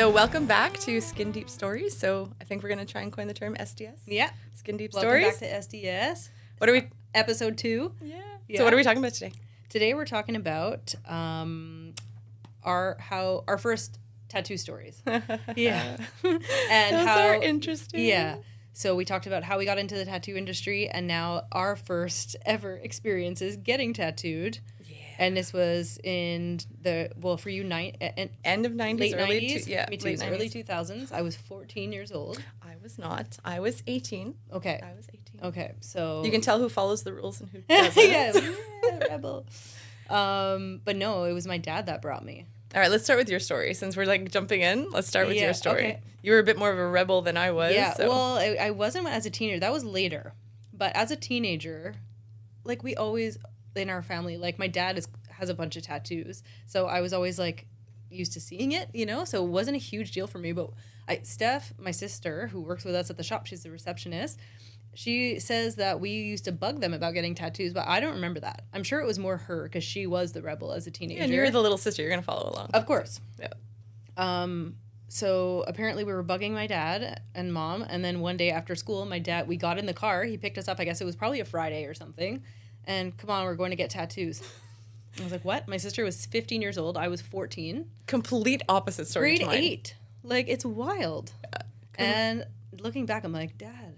So welcome back to Skin Deep Stories. So I think we're going to try and coin the term SDS. Yeah. Skin Deep Welcome Stories. back to SDS. What are we? Episode 2. Yeah. Yeah. So what are we talking about today? Today we're talking about our first tattoo stories. Yeah. And Those how are interesting. Yeah. So we talked about how we got into the tattoo industry and now our first ever experiences getting tattooed. Yeah. And this was in for you, End of 90s, late early 90s. Me too. late 90s. Early 2000s. I was 14 years old. I was not. I was 18. Okay. I was 18. Okay. So You can tell who follows the rules and who doesn't. yeah, rebel. But no, it was my dad that brought me. All right, let's start with your story. Since we're like jumping in, let's start with your story. Okay. You were a bit more of a rebel than I was. Yeah, so. well, I wasn't as a teenager. That was later. But as a teenager, like we always, in our family, like my dad has a bunch of tattoos. So I was always like used to seeing it, you know? So it wasn't a huge deal for me. But Steph, my sister, who works with us at the shop, she's the receptionist. She says that we used to bug them about getting tattoos, but I don't remember that. I'm sure it was more her because she was the rebel as a teenager. Yeah, and you were the little sister. You're going to follow along. Of course. Yeah. So apparently we were bugging my dad and mom, and then one day after school, we got in the car. He picked us up. I guess it was probably a Friday or something. And come on, we're going to get tattoos. I was like, what? My sister was 15 years old. I was 14. Complete opposite story to Grade mine. 8. Like, it's wild. Yeah. And looking back, I'm like, Dad,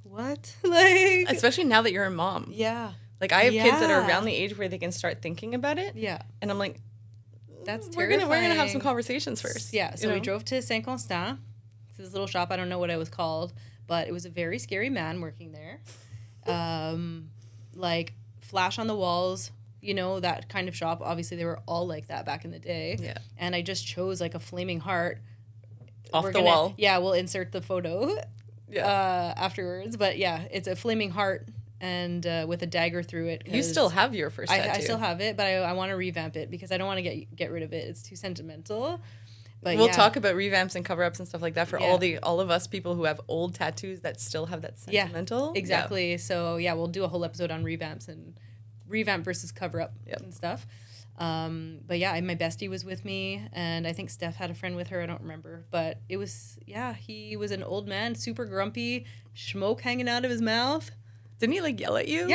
what? Like, Especially now that you're a mom. yeah. Like, I have kids that are Yeah. around the age where they can start thinking about it. Yeah. And I'm like, That's we're gonna have some terrifying. conversations first. Yeah, so you we know? drove to Saint Constant. It's this little shop. I don't know what it was called, but it was a very scary man working there. Like flash on the walls, you know, that kind of shop. Obviously, they were all like that back in the day. Yeah. And I just chose like a flaming heart. Off the wall. Yeah, we'll insert the photo Yeah. afterwards. But yeah, it's a flaming heart and with a dagger through it. You still have your first tattoo. I still have it, but I want to revamp it because I don't want to get rid of it. It's too sentimental. But We'll yeah. talk about revamps and cover-ups and stuff like that for Yeah. all of us people who have old tattoos that still have that sentimental. Yeah, exactly. So yeah, we'll do a whole episode on revamps and revamp versus cover up and stuff. But yeah, my bestie was with me, and I think Steph had a friend with her. I don't remember, but it was he was an old man, super grumpy, smoke hanging out of his mouth. Didn't he like yell at you?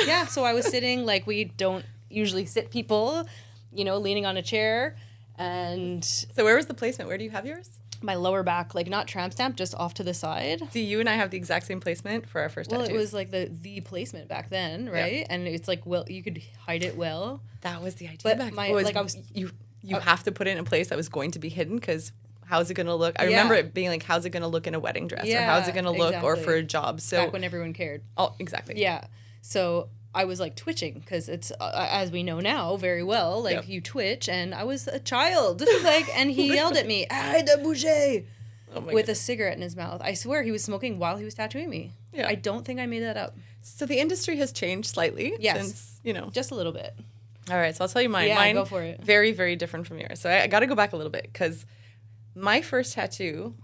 Yeah. So I was sitting like we don't usually sit people, you know, leaning on a chair. And So where was the placement? Where do you have yours? my lower back, like not tramp stamp, just off to the side. See, you and I have the exact same placement for our first Well, tattoos. it was like the placement back then, right? Yeah. And it's like, well, you could hide it well. That was the idea But back my- then. like, I was- You have to put it in a place that was going to be hidden because how's it going to look? I remember it being like, how's it going to look in a wedding dress? Or how's it going to look or for a job? So Back when everyone cared. Oh, exactly. Yeah. So I was like twitching because it's, as we know now very well, like Yep. you twitch, and I was a child. Like, and he yelled at me, "Arrête de bouger," Oh my with God. a cigarette in his mouth. I swear he was smoking while he was tattooing me. Yeah. I don't think I made that up. So the industry has changed slightly Yes. since, you know. Just a little bit. All right, so I'll tell you mine. Yeah, Mine, go for it. very, very different from yours. So I got to go back a little bit because my first tattoo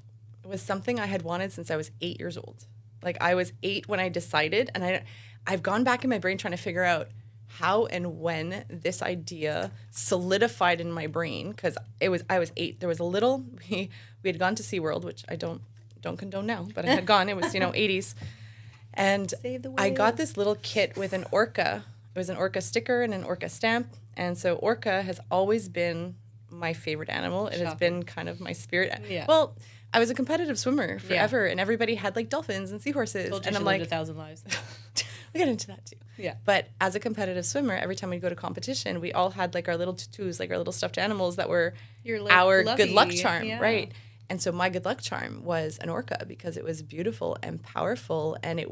was something I had wanted since I was 8 years old. Like I was 8 when I decided, and I've gone back in my brain trying to figure out how and when this idea solidified in my brain because I was 8. There was a little we had gone to SeaWorld, which I don't condone now, but I had gone. It was 80s, and Save the I got whales. this little kit with an orca. It was an orca sticker and an orca stamp, and so orca has always been my favorite animal. It has Shocking. been kind of my spirit. Yeah. Well, I was a competitive swimmer forever, and everybody had like dolphins and seahorses, Told you and she I'm lived like, 1,000 lives. we got into that too. Yeah. But as a competitive swimmer, every time we'd go to competition, we all had like our little tutus, like our little stuffed animals that were You're like our good luck Fluffy. charm, Yeah. right? And so my good luck charm was an orca because it was beautiful and powerful, and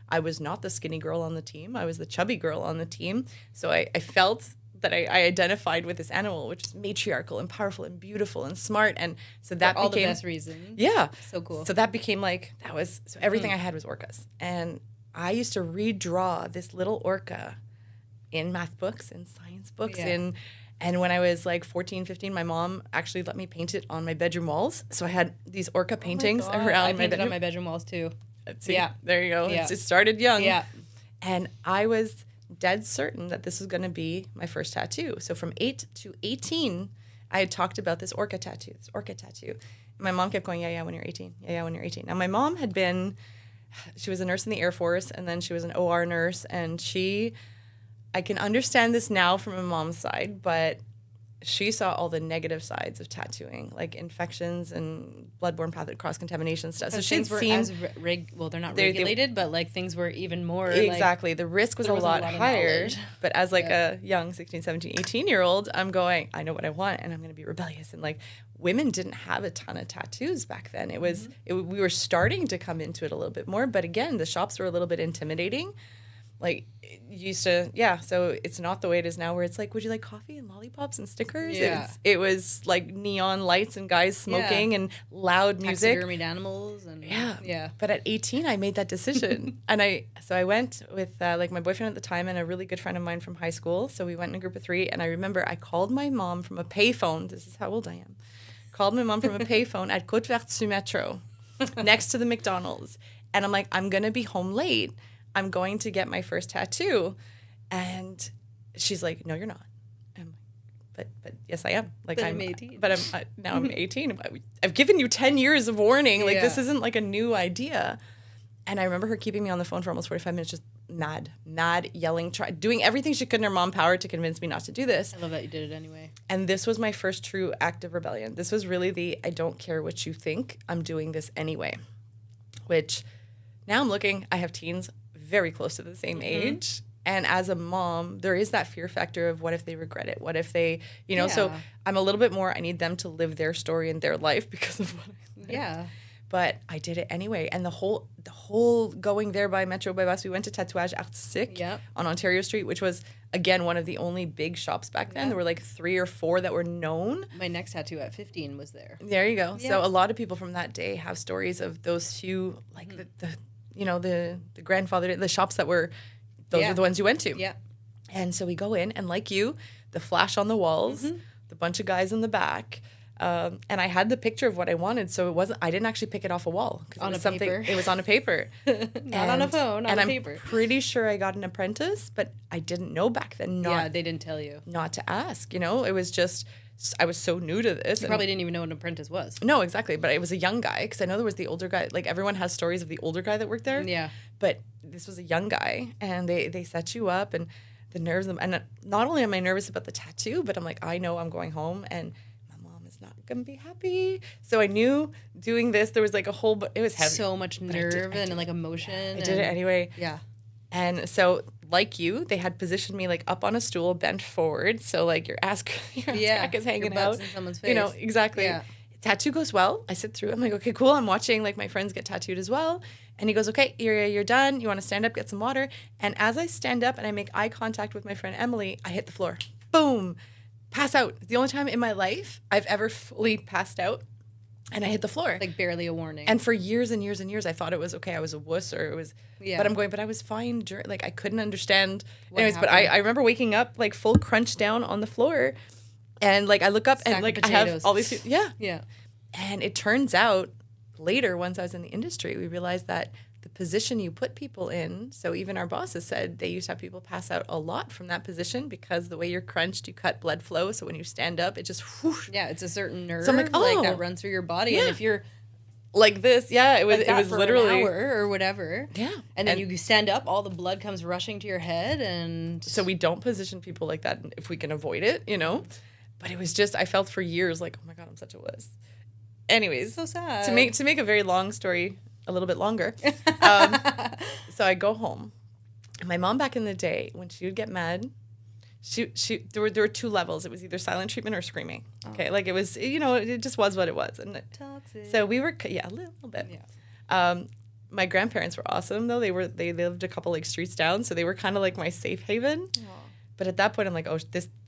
I was not the skinny girl on the team. I was the chubby girl on the team. So I felt that I identified with this animal, which is matriarchal and powerful and beautiful and smart. And so that all became the best reasons. Yeah. So cool. So that became so everything I had was orcas. And I used to redraw this little orca in math books and science books. Yeah. And when I was like 14, 15, my mom actually let me paint it on my bedroom walls. So I had these orca paintings God. around I my painted bedroom. on my bedroom walls too. See, Yeah. there you go. Yeah. It started young. Yeah. And I was dead certain that this was going to be my first tattoo. So from 8 to 18, I had talked about this orca tattoo. My mom kept going, yeah, when you're 18. Yeah, when you're 18. Now, my mom had been, she was a nurse in the Air Force, and then she was an OR nurse, and I can understand this now from my mom's side, but she saw all the negative sides of tattooing, like infections and bloodborne pathogen cross-contamination stuff. So things were seen, they're not regulated, but like things were even more exactly. The risk was a lot higher. But as like a young 16, 17, 18-year-old, I'm going, I know what I want, and I'm going to be rebellious. And like women didn't have a ton of tattoos back then. It was we were starting to come into it a little bit more, but again, the shops were a little bit intimidating. Like it used to, so it's not the way it is now where it's like, would you like coffee and lollipops and stickers? Yeah. It was like neon lights and guys smoking and loud music. Taxidermied animals. And yeah. But at 18, I made that decision. And I went with like my boyfriend at the time and a really good friend of mine from high school. So we went in a group of 3. And I remember I called my mom from a payphone. This is how old I am. Called my mom from a payphone at Côte-Verte Metro next to the McDonald's. And I'm like, I'm going to be home late. I'm going to get my first tattoo. And she's like, no, you're not. I'm like, but yes, I am. Like, I'm 18. But now I'm 18. I've given you 10 years of warning. Like, this isn't like a new idea. And I remember her keeping me on the phone for almost 45 minutes, just mad, yelling, doing everything she could in her mom power to convince me not to do this. I love that you did it anyway. And this was my first true act of rebellion. This was really I don't care what you think, I'm doing this anyway. Which, now I'm looking, I have teens very close to the same age. And as a mom, there is that fear factor of what if they regret it? What if they, so I'm a little bit more, I need them to live their story in their life because of what I lived. Yeah. But I did it anyway. And the whole going there by metro, by bus, we went to Tatouage Artistique on Ontario Street, which was, again, one of the only big shops back then. There were like 3 or 4 that were known. My next tattoo at 15 was there. There you go. Yeah. So a lot of people from that day have stories of those few, like the grandfather, the shops that were, those are the ones you went to. Yeah. And so we go in, and like you, the flash on the walls, the bunch of guys in the back. And I had the picture of what I wanted, so I didn't actually pick it off a wall. On a paper. It was on a paper. Not on a phone, on a paper. And I'm pretty sure I got an apprentice, but I didn't know back then. They didn't tell you. Not to ask, It was just, I was so new to this. You probably didn't even know what an apprentice was. No, exactly. But it was a young guy, because I know there was the older guy. Like, everyone has stories of the older guy that worked there. Yeah. But this was a young guy, and they set you up, and the nerves. And not only am I nervous about the tattoo, but I'm like, I know I'm going home, and not gonna be happy. So I knew doing this, there was like it was heavy. So much nerve and like emotion. I did it anyway. Yeah. And so, like you, they had positioned me like up on a stool, bent forward, so like your ass crack is hanging your butt's out. in someone's face. Exactly. Yeah. Tattoo goes well. I sit through. I'm like, okay, cool. I'm watching like my friends get tattooed as well. And he goes, okay, you're done. You want to stand up, get some water. And as I stand up and I make eye contact with my friend Emily, I hit the floor. Boom. Pass out. It's the only time in my life I've ever fully passed out, and I hit the floor. Like barely a warning. And for years and years and years, I thought it was okay. I was a wuss, or it was. Yeah. But I'm going. But I was fine. Like I couldn't understand. Anyways, but I remember waking up like full crunch down on the floor, and like I look up and like I have all these. Yeah. And it turns out later, once I was in the industry, we realized that the position you put people in, so even our bosses said they used to have people pass out a lot from that position because the way you're crunched, you cut blood flow. So when you stand up, it just whoosh. Yeah, it's a certain nerve so I'm like, that runs through your body. And if you're like this, it was for literally an hour or whatever. Yeah. And then you stand up, all the blood comes rushing to your head, and so we don't position people like that if we can avoid it, But it was just, I felt for years like, oh my God, I'm such a wuss. Anyways, so sad. To make a very long story a little bit longer. So I go home. And my mom back in the day, when she would get mad, there were 2 levels. It was either silent treatment or screaming. Okay, like it was, it just was what it was. And toxic. So we were, a little bit. Yeah. My grandparents were awesome though. They lived a couple like streets down, so they were kind of like my safe haven. Aww. But at that point, I'm like, oh,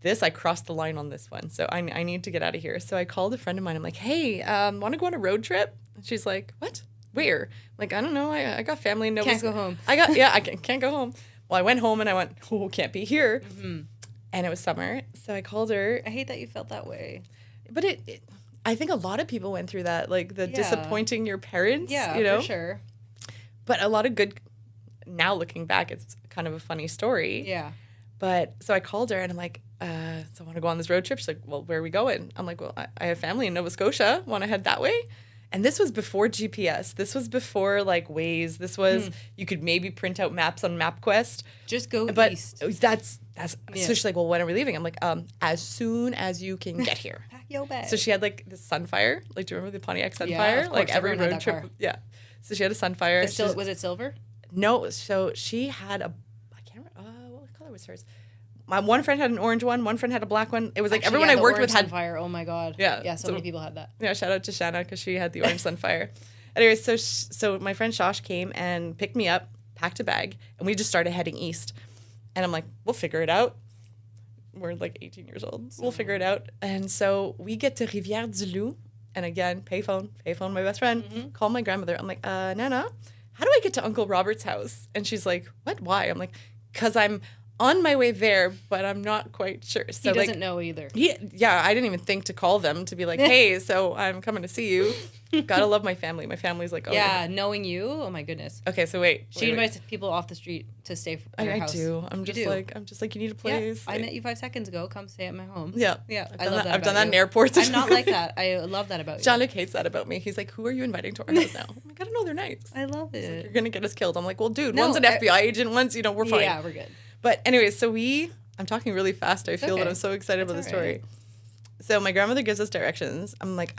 this I crossed the line on this one, so I need to get out of here. So I called a friend of mine. I'm like, hey, want to go on a road trip? And she's like, what? Where? Like, I don't know. I got family in Nova. Can't go home. I can't go home. Well, I went home and I went, oh, can't be here. Mm-hmm. And it was summer, so I called her. I hate that you felt that way. But I think a lot of people went through that, like the disappointing your parents. Yeah, for sure. But a lot of good. Now looking back, it's kind of a funny story. Yeah. But so I called her and I'm like, so I want to go on this road trip. She's like, well, where are we going? I'm like, well, I have family in Nova Scotia. Want to head that way? And this was before GPS. This was before like Waze. This was, you could maybe print out maps on MapQuest. Just go but east. That's so she's like, well, when are we leaving? I'm like, as soon as you can get here. Pack your bag. So she had like this Sunfire. Like, do you remember the Pontiac Sunfire? Yeah, of course, like every everyone had road that trip. car. Yeah. So she had a Sunfire. Was it silver? No. So she had I can't remember, what color was hers? My one friend had an orange one friend had a black one. It was like everyone I worked with had Sunfire. Oh my god. Yeah. Yeah, so many people had that. Yeah, shout out to Shanna because she had the orange Sunfire. Anyways, so my friend Shosh came and picked me up, packed a bag, and we just started heading east. And I'm like, we'll figure it out. We're like 18 years old. We'll figure it out. And so we get to Rivière-du-Loup. And again, payphone, my best friend. Call my grandmother. I'm like, Nana, how do I get to Uncle Robert's house? And she's like, what? Why? I'm like, because I'm on my way there, but I'm not quite sure. So he doesn't know either. Yeah, I didn't even think to call them to be like, hey, so I'm coming to see you. Gotta love my family. My family's like, oh. Yeah, knowing you, oh my goodness. Okay, so wait. She invites people off the street to stay at her house. I do. I'm just like, you need a place. Yeah, I met you 5 seconds ago. Come stay at my home. Yeah. Yeah, I love that. I've done that in airports. I'm not like that. I love that about you. Jean-Luc hates that about me. He's like, who are you inviting to our house now? I'm like, I don't know. They're nice. I love it. Like, you're going to get us killed. I'm like, well, dude, one's an FBI agent. One's, we're fine. Yeah, we're good. But anyways, so I'm talking really fast, I feel, but I'm so excited about the story. Right. So my grandmother gives us directions. I'm like,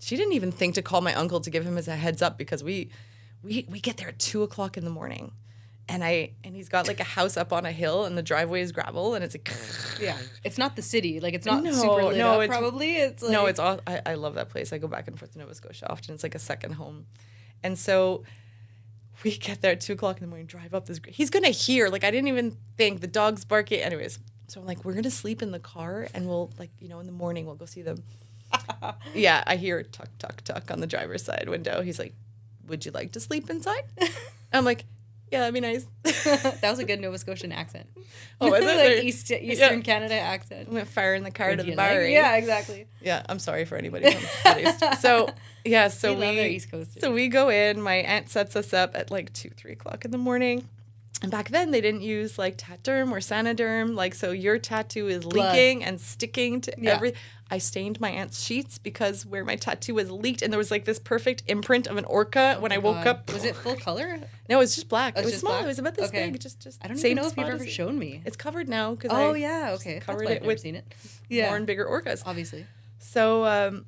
she didn't even think to call my uncle to give him a heads up because we get there at 2:00 in the morning. And he's got like a house up on a hill and the driveway is gravel and it's like, yeah, it's not the city. Like it's not super lit up probably. It's like, no, it's all, I love that place. I go back and forth to Nova Scotia often. It's like a second home. And so we get there at 2:00 in the morning, drive up this, he's going to hear, like I didn't even think the dog's barking. Anyways. So I'm like, we're going to sleep in the car and we'll like, in the morning we'll go see them. Yeah, I hear tuck, tuck, tuck on the driver's side window. He's like, would you like to sleep inside? I'm like, yeah, that'd be nice. That was a good Nova Scotian accent. Oh, is it? Like Eastern Canada accent. I'm going to fire in the car to the bar. Yeah, exactly. Yeah, I'm sorry for anybody from the East. So, yeah, so we love our East Coast. So we go in. My aunt sets us up at like 2-3 in the morning. And back then, they didn't use, like, Tatderm or Sanoderm. Like, so your tattoo is leaking and sticking to every... I stained my aunt's sheets because where my tattoo was leaked, and there was, like, this perfect imprint of an orca when I woke up. Was it full color? No, it was just black. Oh, it was just small. black? It was about this okay. big. Just I don't even know if you've ever shown me. It's covered now. Yeah, okay. Covered it with seen it. more and bigger orcas. Obviously. So,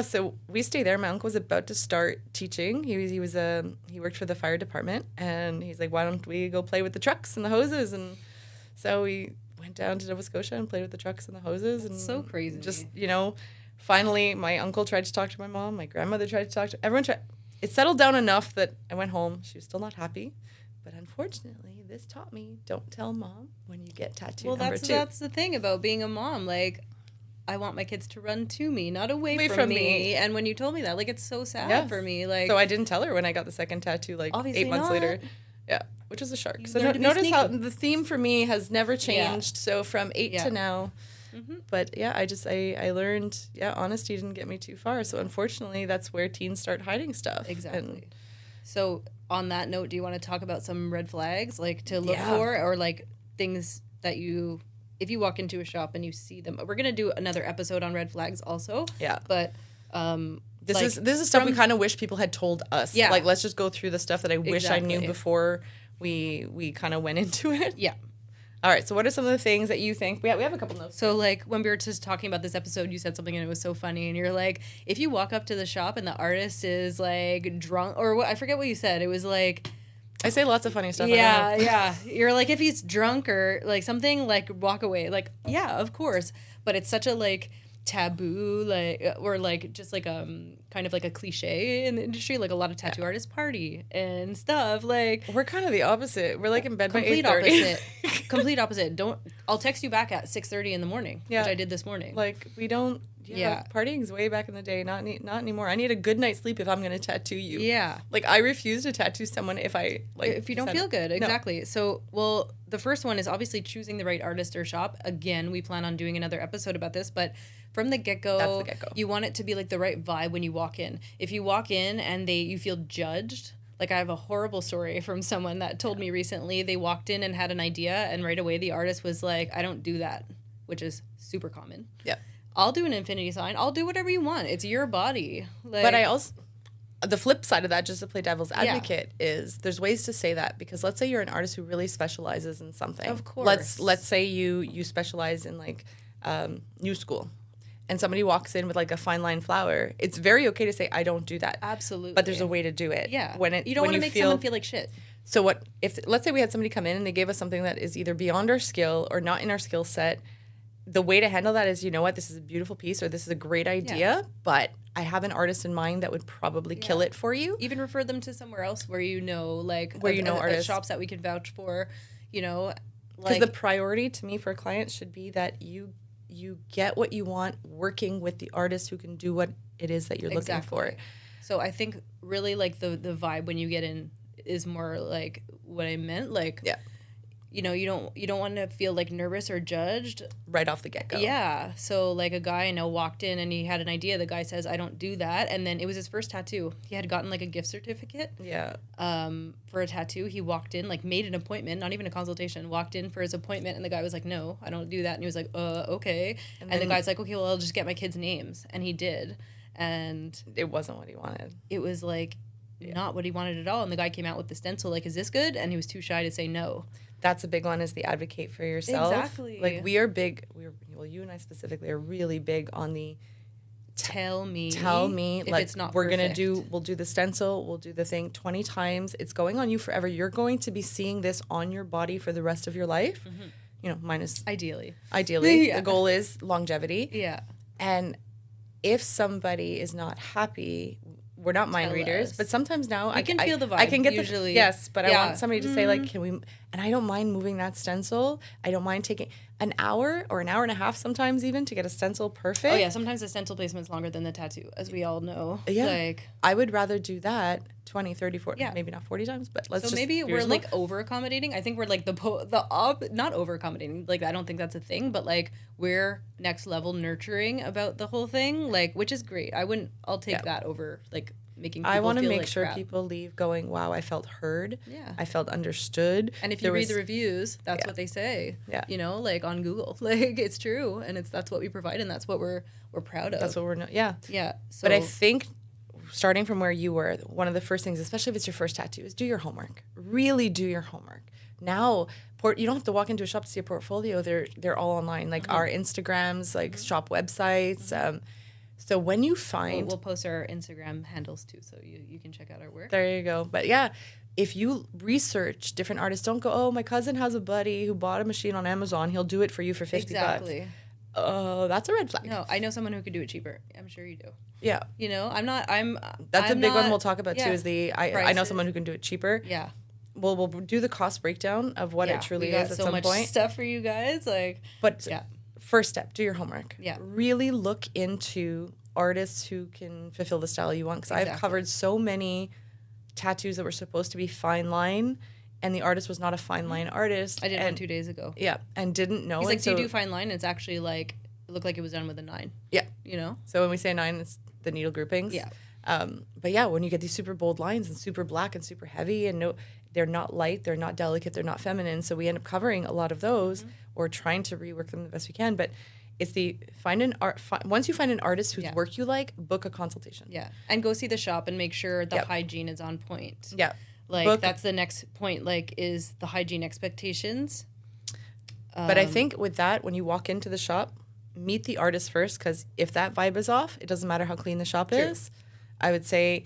so we stay there. My uncle was about to start teaching. He worked for the fire department, and he's like, "Why don't we go play with the trucks and the hoses?" And so we went down to Nova Scotia and played with the trucks and the hoses. That's and so crazy. Just finally, my uncle tried to talk to my mom. My grandmother tried to talk to everyone. It settled down enough that I went home. She was still not happy, but unfortunately, this taught me: don't tell mom when you get tattoo number 2. That's the thing about being a mom, like. I want my kids to run to me, not away from me. And when you told me that, like, it's so sad for me. Like, so I didn't tell her when I got the second tattoo, like 8 months later. Yeah, which was a shark. So notice how the theme for me has never changed. Yeah. So from 8 to now. Mm-hmm. But yeah, I learned, honesty didn't get me too far. So unfortunately, that's where teens start hiding stuff. Exactly. So on that note, do you want to talk about some red flags, like to look for, or like things that if you walk into a shop and you see them, we're going to do another episode on red flags also. Yeah. But this is stuff we kind of wish people had told us. Yeah. Like, let's just go through the stuff that I wish I knew before we kind of went into it. Yeah. All right. So what are some of the things that you think? We have a couple notes. So like when we were just talking about this episode, you said something and it was so funny. And you're like, if you walk up to the shop and the artist is like drunk, or what, I forget what you said. It was like... I say lots of funny stuff. Yeah, yeah. You're like, if he's drunk or like something, like walk away. Like, yeah, of course. But it's such a like taboo, like, or like just like kind of like a cliche in the industry. Like a lot of tattoo artists party and stuff. Like we're kind of the opposite. We're like in bed by 8:30. Complete opposite. Complete opposite. I'll text you back at 6:30 in the morning, which I did this morning. Like we don't. Yeah, partying's way back in the day. Not anymore. I need a good night's sleep if I'm gonna tattoo you. Yeah, like I refuse to tattoo someone if you don't feel good. Exactly. No. So, well, the first one is obviously choosing the right artist or shop. Again, we plan on doing another episode about this, but from the get-go, you want it to be like the right vibe when you walk in. If you walk in and you feel judged. Like I have a horrible story from someone that told me recently. They walked in and had an idea, and right away the artist was like, "I don't do that," which is super common. Yeah. I'll do an infinity sign. I'll do whatever you want. It's your body. Like, But I also, the flip side of that, just to play devil's advocate, is there's ways to say that, because let's say you're an artist who really specializes in something. Of course. Let's say you specialize in like new school, and somebody walks in with like a fine line flower. It's very okay to say, I don't do that. Absolutely. But there's a way to do it. Yeah. When you don't want to make someone feel like shit. So what if, let's say we had somebody come in and they gave us something that is either beyond our skill or not in our skill set. The way to handle that is, you know what, this is a beautiful piece, or this is a great idea, but I have an artist in mind that would probably kill it for you. Even refer them to somewhere else where artists. shops that we can vouch for, Because like, the priority to me for a client should be that you get what you want working with the artist who can do what it is that you're looking for. So I think really like the vibe when you get in is more like what I meant. Like, you don't want to feel like nervous or judged right off the get-go. Yeah. So like a guy I know walked in and he had an idea. The guy says, I don't do that. And then it was his first tattoo. He had gotten like a gift certificate. Yeah. For a tattoo. He walked in, like made an appointment, not even a consultation, walked in for his appointment. And the guy was like, no, I don't do that. And he was like, okay. And the guy's like, okay, well, I'll just get my kids' names. And he did. And it wasn't what he wanted. It was like not what he wanted at all. And the guy came out with the stencil, like, is this good? And he was too shy to say no. That's a big one, is the advocate for yourself. Exactly. Like you and I specifically are really big on the tell me if like it's not we'll do the stencil, we'll do the thing 20 times. It's going on you forever. You're going to be seeing this on your body for the rest of your life. Minus ideally. The goal is longevity. Yeah. And if somebody is not happy, we're not mind readers, but sometimes now I can feel the vibe. I can get usually. But I want somebody to say like, can we? And I don't mind moving that stencil. I don't mind taking an hour or an hour and a half sometimes even to get a stencil perfect. Oh yeah, sometimes the stencil placement's longer than the tattoo, as we all know. Yeah, like I would rather do that 20, 30, 40, maybe not 40 times, but let's. So maybe we're like over accommodating. I think we're like not over accommodating. Like I don't think that's a thing, but like we're next level nurturing about the whole thing, like, which is great. I'll take that over like making people I want to make like sure crap. People leave going, wow, I felt heard. Yeah. I felt understood. And if you read the reviews, that's what they say. Yeah. Like on Google. Like it's true. And that's what we provide and that's what we're proud of. That's what Yeah. So, but I think starting from where you were, one of the first things, especially if it's your first tattoo, is do your homework. Really do your homework. Now, you don't have to walk into a shop to see a portfolio. They're all online. Like our Instagrams, like shop websites. So when you find... We'll post our Instagram handles too, so you can check out our work. There you go. But yeah, if you research different artists, don't go, oh, my cousin has a buddy who bought a machine on Amazon. He'll do it for you for $50. Exactly. Oh, that's a red flag. No, I know someone who could do it cheaper. I'm sure you do. Yeah. That's a big one we'll talk about too, is I know someone who can do it cheaper. Yeah. We'll do the cost breakdown of what it truly is at some point. So much stuff for you guys. First step, do your homework. Yeah. Really look into artists who can fulfill the style you want. Because I've covered so many tattoos that were supposed to be fine line, and the artist was not a fine line artist. I did one 2 days ago. Yeah, and didn't know. He's like, do you do fine line? And it's actually like, it looked like it was done with a 9. Yeah. So when we say 9, it's the needle groupings. Yeah. But yeah, when you get these super bold lines and super black and super heavy and they're not light, they're not delicate, they're not feminine. So we end up covering a lot of those or trying to rework them the best we can. But it's once you find an artist whose work you like, book a consultation. Yeah. And go see the shop and make sure the hygiene is on point. Yeah. Like that's the next point, like, is the hygiene expectations. But I think with that, when you walk into the shop, meet the artist first, because if that vibe is off, it doesn't matter how clean the shop is. I would say,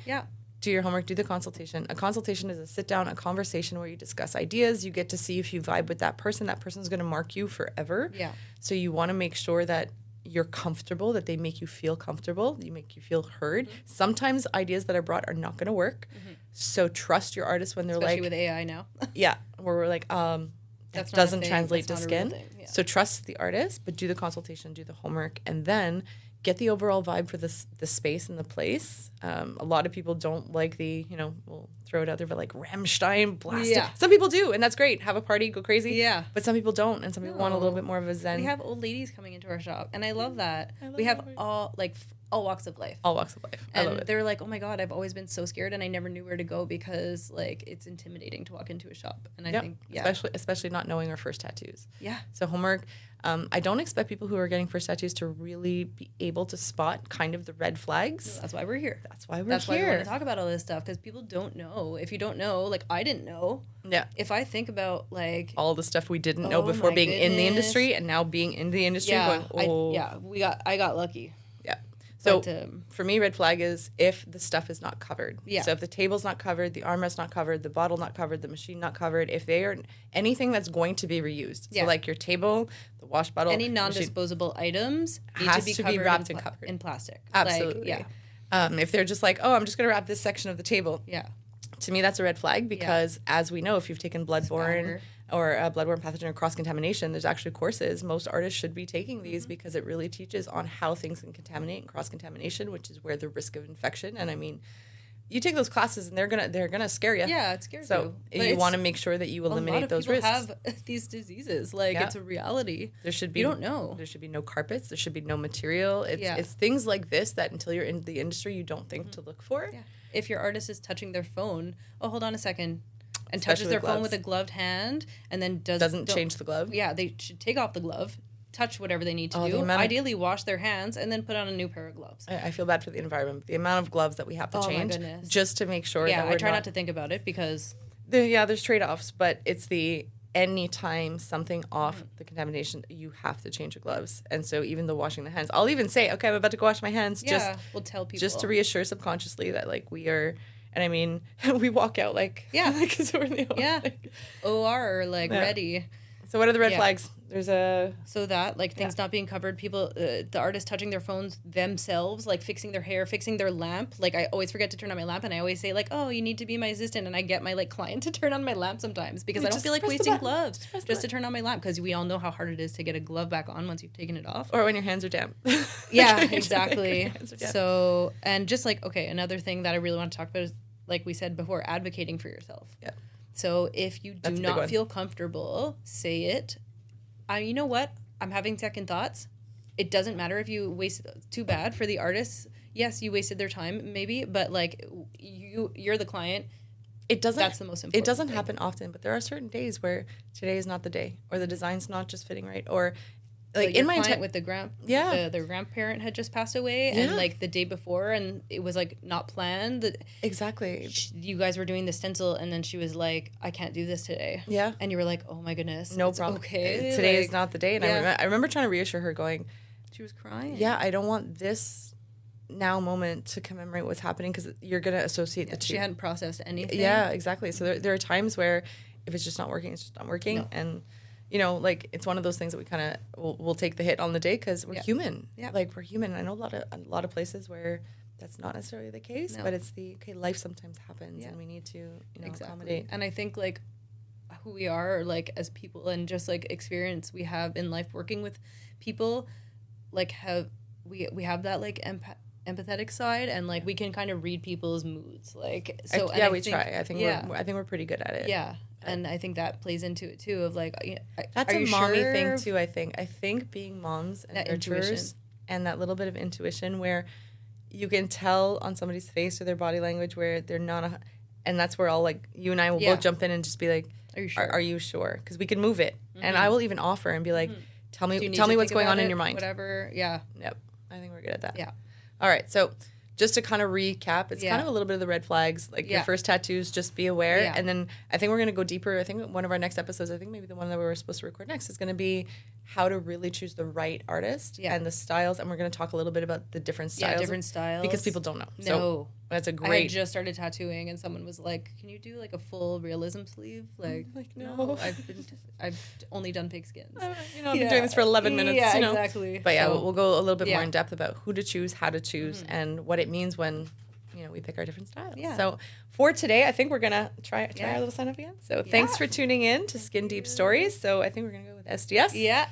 do your homework, do the consultation. A consultation is a sit down, a conversation where you discuss ideas. You get to see if you vibe with that person. That person's going to mark you forever. Yeah. So you want to make sure that you're comfortable, that they make you feel comfortable, you make you feel heard. Sometimes ideas that are brought are not going to work. So trust your artist when they're especially like... with AI now. Where we're like, that doesn't translate to skin. Yeah. So trust the artist, but do the consultation, do the homework, and then get the overall vibe for the space and the place. A lot of people don't like we'll throw it out there, but like Rammstein, blast it. Some people do, and that's great. Have a party, go crazy. Yeah. But some people don't, and some people want a little bit more of a zen. We have old ladies coming into our shop, and I love that. We have all, like, all walks of life. All walks of life. I love And it. they're like, oh my God, I've always been so scared and I never knew where to go because like it's intimidating to walk into a shop. And I think, especially not knowing our first tattoos. Yeah. So homework. I don't expect people who are getting first tattoos to really be able to spot kind of the red flags. No, that's why we're here. That's why we want to talk about all this stuff, because people don't know. If you don't know, like I didn't know. Yeah. If I think about like all the stuff we didn't know before being in the industry, and now being in the industry, I got lucky. Yeah. So But, for me, red flag is if the stuff is not covered. Yeah. So if the table's not covered, the armrest not covered, the bottle not covered, the machine not covered, if they are anything that's going to be reused. Yeah. So like your table, the wash bottle, any non-disposable items need has to be wrapped and covered in plastic. Absolutely. Like, yeah. If they're just like, oh, I'm just going to wrap this section of the table. Yeah. To me, that's a red flag because, as we know, if you've taken bloodborne or a bloodborne pathogen or cross-contamination, there's actually courses. Most artists should be taking these because it really teaches on how things can contaminate and cross-contamination, which is where the risk of infection. And I mean, you take those classes and they're gonna scare you. Yeah, it scares you. So you want to make sure that you eliminate those risks. A lot of people have these diseases. Like it's a reality. There should be. You don't know. There should be no carpets. There should be no material. It's things like this that until you're in the industry, you don't think to look for. Yeah. If your artist is touching their phone, oh, hold on a second, and Especially touches their phone with a gloved hand, and then doesn't change the glove. Yeah, they should take off the glove, touch whatever they need to do. Ideally, wash their hands, and then put on a new pair of gloves. I feel bad for the environment. The amount of gloves that we have to change just to make sure. Yeah, that I try not to think about it because. There's trade-offs, but it's the anytime something off the contamination, you have to change your gloves. And so even the washing the hands, I'll even say, okay, I'm about to go wash my hands. Yeah, we'll tell people. Just to reassure subconsciously that like we are, and I mean, we walk out like, because we're the OR, like ready. So what are the red flags? There's things not being covered, people, the artists touching their phones themselves, like fixing their hair, fixing their lamp. Like I always forget to turn on my lamp, and I always say like, oh, you need to be my assistant, and I get my like client to turn on my lamp sometimes because I don't feel like wasting gloves just to turn on my lamp, because we all know how hard it is to get a glove back on once you've taken it off. Or when your hands are damp. Yeah, exactly. So, and just like, okay, another thing that I really want to talk about is, like we said before, advocating for yourself. Yeah. So if you do not feel comfortable, say it. You know what? I'm having second thoughts. It doesn't matter if you waste. Too bad for the artists. Yes, you wasted their time, maybe, but like you're the client. It doesn't. That's the most important. It doesn't happen often, but there are certain days where today is not the day, or the design's not just fitting right, or like in my client with the their grandparent had just passed away, and like the day before, and it was like not planned. Exactly. You guys were doing the stencil, and then she was like, "I can't do this today." Yeah. And you were like, "Oh my goodness, no problem. Okay, today is not the day." And I remember trying to reassure her, going, she was crying. Yeah, I don't want this now moment to commemorate what's happening, because you're gonna associate the two. She hadn't processed anything. Yeah, exactly. So there are times where if it's just not working, it's just not working, and. You know, like it's one of those things that we kind of we'll take the hit on the day because we're human. Yeah, like we're human. I know a lot of places where that's not necessarily the case, but it's life sometimes happens, and we need to accommodate. And I think like who we are, like as people, and just like experience we have in life working with people, like we have that like empathetic side, and like we can kind of read people's moods. Like so, we try. I think we're pretty good at it. Yeah. And I think that plays into it too. Of like, that's a mommy thing too. I think being moms and nurturers, and that little bit of intuition where you can tell on somebody's face or their body language where they're not, and that's where you and I will both jump in and just be like, "Are you sure? Are you sure?" Because we can move it, and I will even offer and be like, "Tell me what's going on in your mind." Whatever. Yeah. Yep. I think we're good at that. Yeah. All right. So. Just to kind of recap, it's kind of a little bit of the red flags. Like your first tattoos, just be aware. Yeah. And then I think we're going to go deeper. I think one of our next episodes, I think maybe the one that we were supposed to record next, is going to be how to really choose the right artist and the styles. And we're going to talk a little bit about the different styles. Yeah, different styles. Because people don't know. No. So that's a great... I had just started tattooing, and someone was like, can you do like a full realism sleeve? Like no. I've only done pigskins. I've been doing this for 11 minutes. Yeah, exactly. But we'll go a little bit more in depth about who to choose, how to choose, and what it means when... we pick our different styles. Yeah. So for today, I think we're gonna try our little sign up again. So thanks for tuning in to Skin Deep Stories. So I think we're gonna go with SDS. Yeah.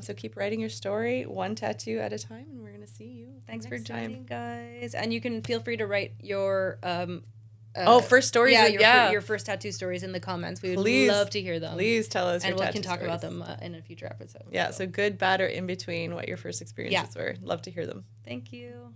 So keep writing your story one tattoo at a time, and we're gonna see you. Thanks for joining, guys. And you can feel free to write your first stories. Your first tattoo stories in the comments. We would love to hear them. Please tell us. And we can talk about them in a future episode. Yeah. So good, bad, or in between, what your first experiences were. Love to hear them. Thank you.